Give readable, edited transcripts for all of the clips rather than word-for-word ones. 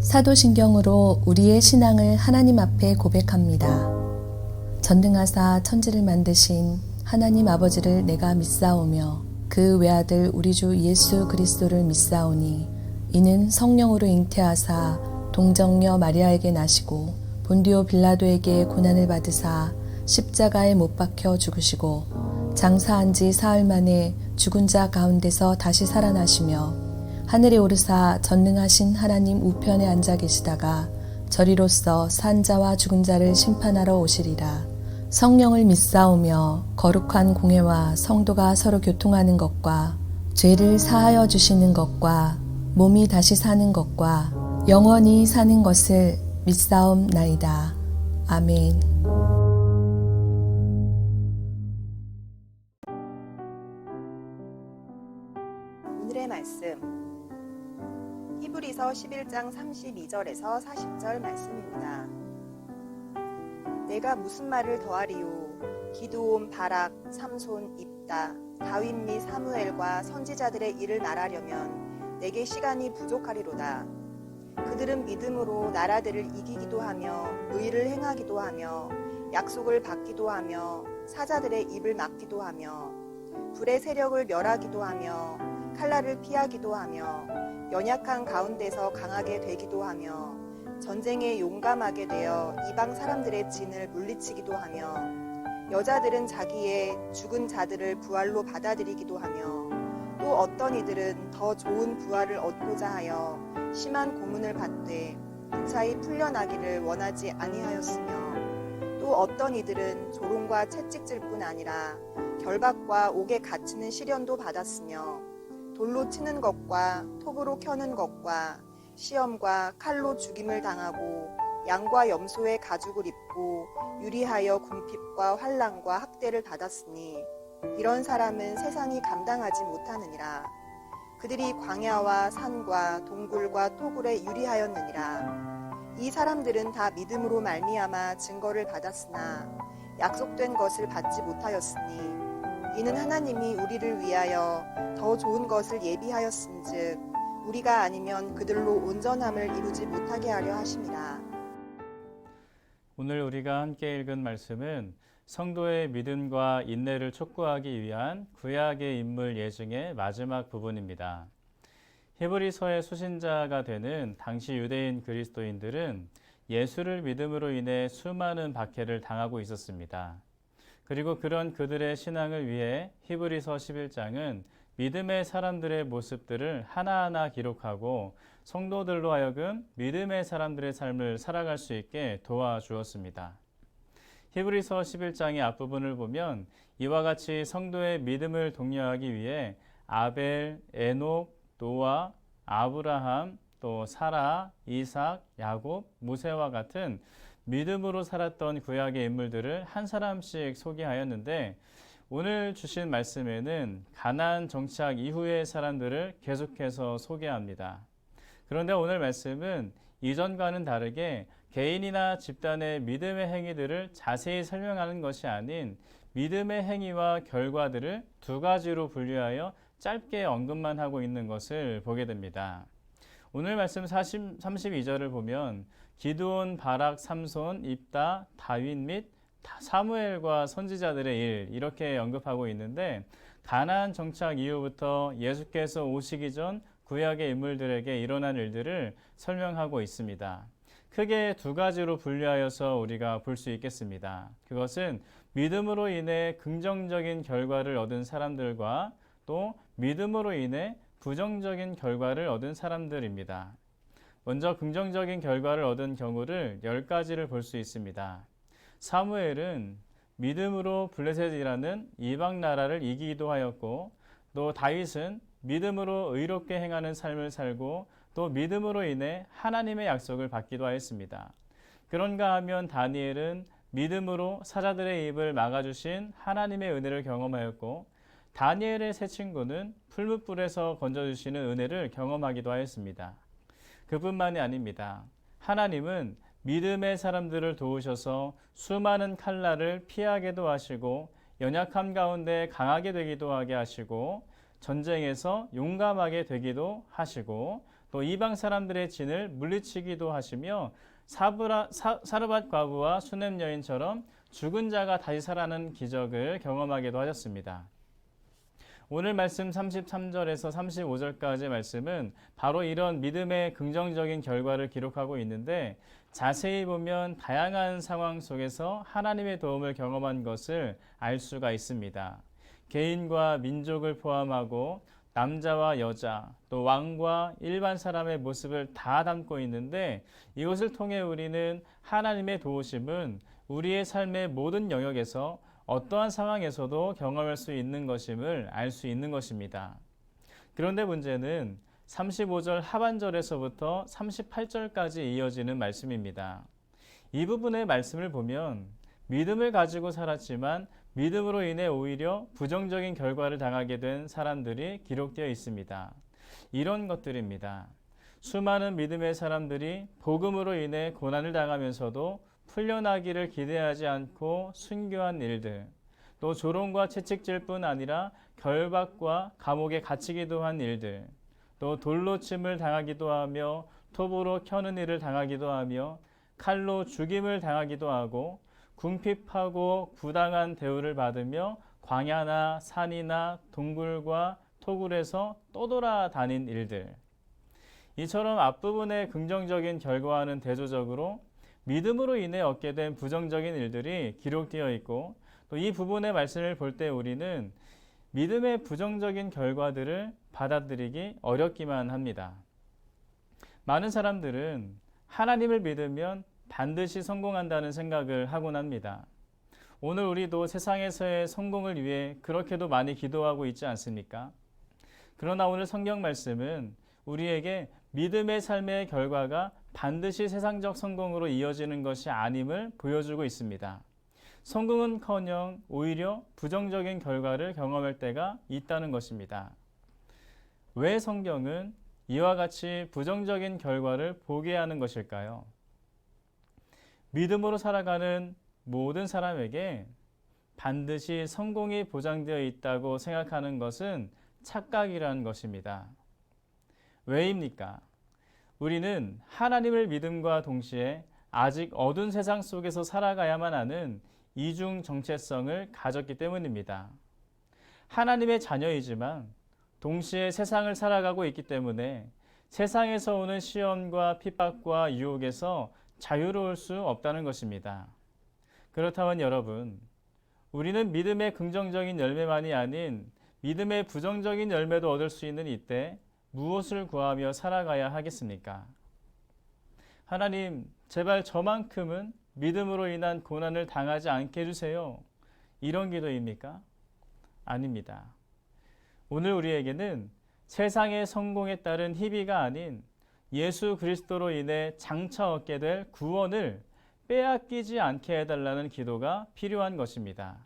사도신경으로 우리의 신앙을 하나님 앞에 고백합니다. 전능하사 천지를 만드신 하나님 아버지를 내가 믿사오며 그 외아들 우리 주 예수 그리스도를 믿사오니 이는 성령으로 잉태하사 동정녀 마리아에게 나시고 본디오 빌라도에게 고난을 받으사 십자가에 못 박혀 죽으시고 장사한 지 사흘 만에 죽은 자 가운데서 다시 살아나시며 하늘에 오르사 전능하신 하나님 우편에 앉아 계시다가 저리로서 산 자와 죽은 자를 심판하러 오시리라. 성령을 믿사오며 거룩한 공회와 성도가 서로 교통하는 것과 죄를 사하여 주시는 것과 몸이 다시 사는 것과 영원히 사는 것을 믿사옵나이다. 아멘. 오늘의 말씀 히브리서 11장 32절에서 40절 말씀입니다. 내가 무슨 말을 더하리요? 기드온, 바락, 삼손, 입다, 다윗 및 사무엘과 선지자들의 일을 말하려면 내게 시간이 부족하리로다. 그들은 믿음으로 나라들을 이기기도 하며 의를 행하기도 하며 약속을 받기도 하며 사자들의 입을 막기도 하며 불의 세력을 멸하기도 하며 칼날을 피하기도 하며 연약한 가운데서 강하게 되기도 하며 전쟁에 용감하게 되어 이방 사람들의 진을 물리치기도 하며 여자들은 자기의 죽은 자들을 부활로 받아들이기도 하며 또 어떤 이들은 더 좋은 부활을 얻고자 하여 심한 고문을 받되 무사히 풀려나기를 원하지 아니하였으며 또 어떤 이들은 조롱과 채찍질 뿐 아니라 결박과 옥에 갇히는 시련도 받았으며 돌로 치는 것과 톱으로 켜는 것과 시험과 칼로 죽임을 당하고 양과 염소의 가죽을 입고 유리하여 궁핍과 환난과 학대를 받았으니 이런 사람은 세상이 감당하지 못하느니라. 그들이 광야와 산과 동굴과 토굴에 유리하였느니라. 이 사람들은 다 믿음으로 말미암아 증거를 받았으나 약속된 것을 받지 못하였으니 이는 하나님이 우리를 위하여 더 좋은 것을 예비하였은즉 우리가 아니면 그들로 온전함을 이루지 못하게 하려 하심이라. 오늘 우리가 함께 읽은 말씀은 성도의 믿음과 인내를 촉구하기 위한 구약의 인물 예증의 마지막 부분입니다. 히브리서의 수신자가 되는 당시 유대인 그리스도인들은 예수를 믿음으로 인해 수많은 박해를 당하고 있었습니다. 그리고 그런 그들의 신앙을 위해 히브리서 11장은 믿음의 사람들의 모습들을 하나하나 기록하고 성도들로 하여금 믿음의 사람들의 삶을 살아갈 수 있게 도와주었습니다. 히브리서 11장의 앞부분을 보면 이와 같이 성도의 믿음을 독려하기 위해 아벨, 에녹, 노아, 아브라함, 또 사라, 이삭, 야곱, 모세와 같은 믿음으로 살았던 구약의 인물들을 한 사람씩 소개하였는데 오늘 주신 말씀에는 가나안 정착 이후의 사람들을 계속해서 소개합니다. 그런데 오늘 말씀은 이전과는 다르게 개인이나 집단의 믿음의 행위들을 자세히 설명하는 것이 아닌 믿음의 행위와 결과들을 두 가지로 분류하여 짧게 언급만 하고 있는 것을 보게 됩니다. 오늘 말씀 32절을 보면 기드온, 바락, 삼손, 입다, 다윗 및 사무엘과 선지자들의 일 이렇게 언급하고 있는데 가나안 정착 이후부터 예수께서 오시기 전 구약의 인물들에게 일어난 일들을 설명하고 있습니다. 크게 두 가지로 분류하여서 우리가 볼 수 있겠습니다. 그것은 믿음으로 인해 긍정적인 결과를 얻은 사람들과 또 믿음으로 인해 부정적인 결과를 얻은 사람들입니다. 먼저 긍정적인 결과를 얻은 경우를 10가지를 볼 수 있습니다. 사무엘은 믿음으로 블레셋이라는 이방 나라를 이기기도 하였고 또 다윗은 믿음으로 의롭게 행하는 삶을 살고 또 믿음으로 인해 하나님의 약속을 받기도 하였습니다. 그런가 하면 다니엘은 믿음으로 사자들의 입을 막아주신 하나님의 은혜를 경험하였고 다니엘의 세 친구는 풀무불에서 건져주시는 은혜를 경험하기도 하였습니다. 그뿐만이 아닙니다. 하나님은 믿음의 사람들을 도우셔서 수많은 칼날을 피하게도 하시고 연약함 가운데 강하게 되기도 하게 하시고 전쟁에서 용감하게 되기도 하시고 또 이방 사람들의 진을 물리치기도 하시며 사르밧 과부와 수넴 여인처럼 죽은 자가 다시 살아나는 기적을 경험하기도 하셨습니다. 오늘 말씀 33절에서 35절까지의 말씀은 바로 이런 믿음의 긍정적인 결과를 기록하고 있는데, 자세히 보면 다양한 상황 속에서 하나님의 도움을 경험한 것을 알 수가 있습니다. 개인과 민족을 포함하고 남자와 여자, 또 왕과 일반 사람의 모습을 다 담고 있는데, 이것을 통해 우리는 하나님의 도우심은 우리의 삶의 모든 영역에서 어떠한 상황에서도 경험할 수 있는 것임을 알 수 있는 것입니다. 그런데 문제는 35절 하반절에서부터 38절까지 이어지는 말씀입니다. 이 부분의 말씀을 보면 믿음을 가지고 살았지만 믿음으로 인해 오히려 부정적인 결과를 당하게 된 사람들이 기록되어 있습니다. 이런 것들입니다. 수많은 믿음의 사람들이 복음으로 인해 고난을 당하면서도 풀려나기를 기대하지 않고 순교한 일들, 또 조롱과 채찍질뿐 아니라 결박과 감옥에 갇히기도 한 일들, 또 돌로 침을 당하기도 하며 톱으로 켜는 일을 당하기도 하며 칼로 죽임을 당하기도 하고 궁핍하고 부당한 대우를 받으며 광야나 산이나 동굴과 토굴에서 떠돌아다닌 일들, 이처럼 앞부분의 긍정적인 결과와는 대조적으로 믿음으로 인해 얻게 된 부정적인 일들이 기록되어 있고, 또 이 부분의 말씀을 볼 때 우리는 믿음의 부정적인 결과들을 받아들이기 어렵기만 합니다. 많은 사람들은 하나님을 믿으면 반드시 성공한다는 생각을 하곤 합니다. 오늘 우리도 세상에서의 성공을 위해 그렇게도 많이 기도하고 있지 않습니까? 그러나 오늘 성경 말씀은 우리에게 믿음의 삶의 결과가 반드시 세상적 성공으로 이어지는 것이 아님을 보여주고 있습니다. 성공은커녕 오히려 부정적인 결과를 경험할 때가 있다는 것입니다. 왜 성경은 이와 같이 부정적인 결과를 보게 하는 것일까요? 믿음으로 살아가는 모든 사람에게 반드시 성공이 보장되어 있다고 생각하는 것은 착각이라는 것입니다. 왜입니까? 우리는 하나님을 믿음과 동시에 아직 어두운 세상 속에서 살아가야만 하는 이중 정체성을 가졌기 때문입니다. 하나님의 자녀이지만 동시에 세상을 살아가고 있기 때문에 세상에서 오는 시험과 핍박과 유혹에서 자유로울 수 없다는 것입니다. 그렇다면 여러분, 우리는 믿음의 긍정적인 열매만이 아닌 믿음의 부정적인 열매도 얻을 수 있는 이때 무엇을 구하며 살아가야 하겠습니까? 하나님, 제발 저만큼은 믿음으로 인한 고난을 당하지 않게 해주세요. 이런 기도입니까? 아닙니다. 오늘 우리에게는 세상의 성공에 따른 희비가 아닌 예수 그리스도로 인해 장차 얻게 될 구원을 빼앗기지 않게 해달라는 기도가 필요한 것입니다.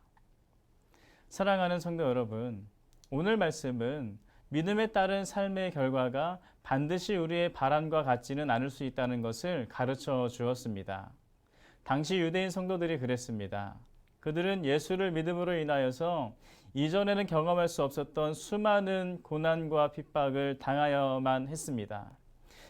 사랑하는 성도 여러분, 오늘 말씀은 믿음에 따른 삶의 결과가 반드시 우리의 바람과 같지는 않을 수 있다는 것을 가르쳐 주었습니다. 당시 유대인 성도들이 그랬습니다. 그들은 예수를 믿음으로 인하여서 이전에는 경험할 수 없었던 수많은 고난과 핍박을 당하여만 했습니다.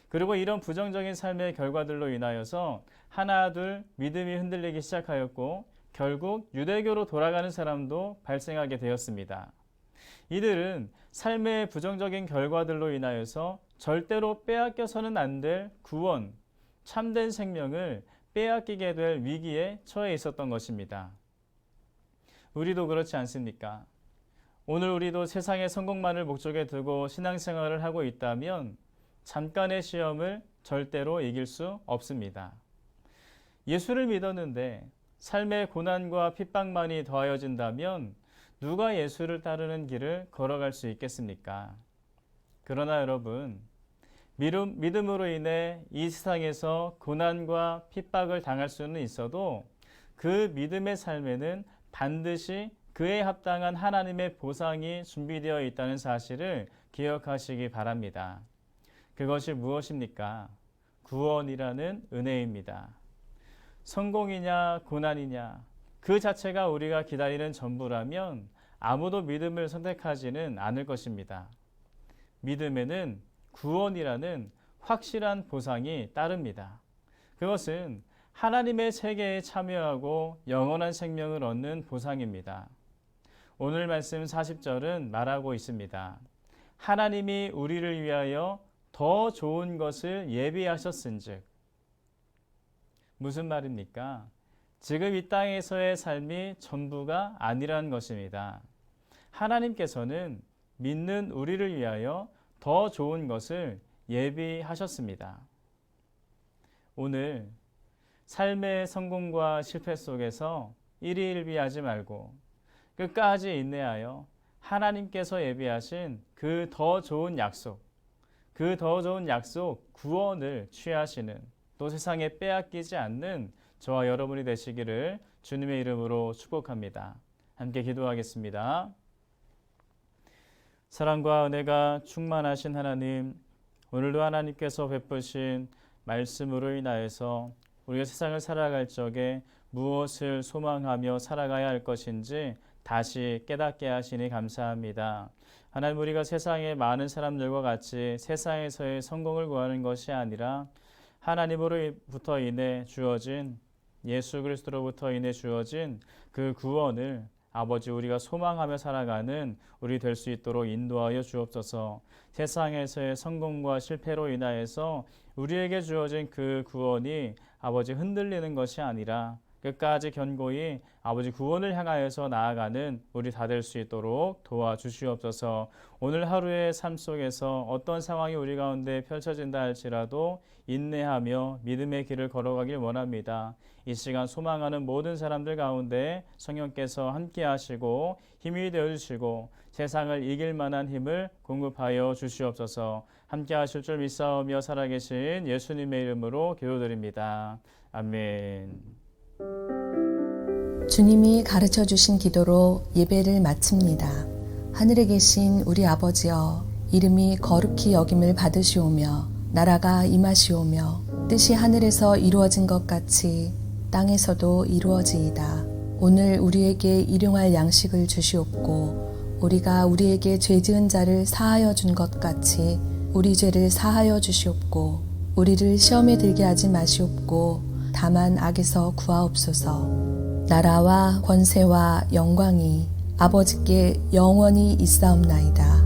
그리고 이런 부정적인 삶의 결과들로 인하여서 하나둘 믿음이 흔들리기 시작하였고 결국 유대교로 돌아가는 사람도 발생하게 되었습니다. 이들은 삶의 부정적인 결과들로 인하여서 절대로 빼앗겨서는 안 될 구원, 참된 생명을 빼앗기게 될 위기에 처해 있었던 것입니다. 우리도 그렇지 않습니까? 오늘 우리도 세상의 성공만을 목적에 두고 신앙생활을 하고 있다면 잠깐의 시험을 절대로 이길 수 없습니다. 예수를 믿었는데 삶의 고난과 핍박만이 더하여진다면 누가 예수를 따르는 길을 걸어갈 수 있겠습니까? 그러나 여러분, 믿음으로 인해 이 세상에서 고난과 핍박을 당할 수는 있어도 그 믿음의 삶에는 반드시 그에 합당한 하나님의 보상이 준비되어 있다는 사실을 기억하시기 바랍니다. 그것이 무엇입니까? 구원이라는 은혜입니다. 성공이냐 고난이냐 그 자체가 우리가 기다리는 전부라면 아무도 믿음을 선택하지는 않을 것입니다. 믿음에는 구원이라는 확실한 보상이 따릅니다. 그것은 하나님의 세계에 참여하고 영원한 생명을 얻는 보상입니다. 오늘 말씀 40절은 말하고 있습니다. 하나님이 우리를 위하여 더 좋은 것을 예비하셨은즉. 무슨 말입니까? 지금 이 땅에서의 삶이 전부가 아니라는 것입니다. 하나님께서는 믿는 우리를 위하여 더 좋은 것을 예비하셨습니다. 오늘 삶의 성공과 실패 속에서 일희일비하지 말고 끝까지 인내하여 하나님께서 예비하신 그 더 좋은 약속, 구원을 취하시는, 또 세상에 빼앗기지 않는 저와 여러분이 되시기를 주님의 이름으로 축복합니다. 함께 기도하겠습니다. 사랑과 은혜가 충만하신 하나님, 오늘도 하나님께서 베푸신 말씀으로 인하여서 우리가 세상을 살아갈 적에 무엇을 소망하며 살아가야 할 것인지 다시 깨닫게 하시니 감사합니다. 하나님, 우리가 세상의 많은 사람들과 같이 세상에서의 성공을 구하는 것이 아니라 하나님으로부터 인해 주어진, 예수 그리스도로부터 인해 주어진 그 구원을 아버지 우리가 소망하며 살아가는 우리 될 수 있도록 인도하여 주옵소서. 세상에서의 성공과 실패로 인하여서 우리에게 주어진 그 구원이 아버지 흔들리는 것이 아니라 끝까지 견고히 아버지 구원을 향하여서 나아가는 우리 다 될 수 있도록 도와주시옵소서. 오늘 하루의 삶 속에서 어떤 상황이 우리 가운데 펼쳐진다 할지라도 인내하며 믿음의 길을 걸어가길 원합니다. 이 시간 소망하는 모든 사람들 가운데 성령께서 함께 하시고 힘이 되어주시고 세상을 이길 만한 힘을 공급하여 주시옵소서. 함께 하실 줄 믿사오며 살아계신 예수님의 이름으로 기도드립니다. 아멘. 주님이 가르쳐 주신 기도로 예배를 마칩니다. 하늘에 계신 우리 아버지여, 이름이 거룩히 여김을 받으시오며 나라가 임하시오며 뜻이 하늘에서 이루어진 것 같이 땅에서도 이루어지이다. 오늘 우리에게 일용할 양식을 주시옵고 우리가 우리에게 죄 지은 자를 사하여 준 것 같이 우리 죄를 사하여 주시옵고 우리를 시험에 들게 하지 마시옵고 다만 악에서 구하옵소서. 나라와 권세와 영광이 아버지께 영원히 있사옵나이다.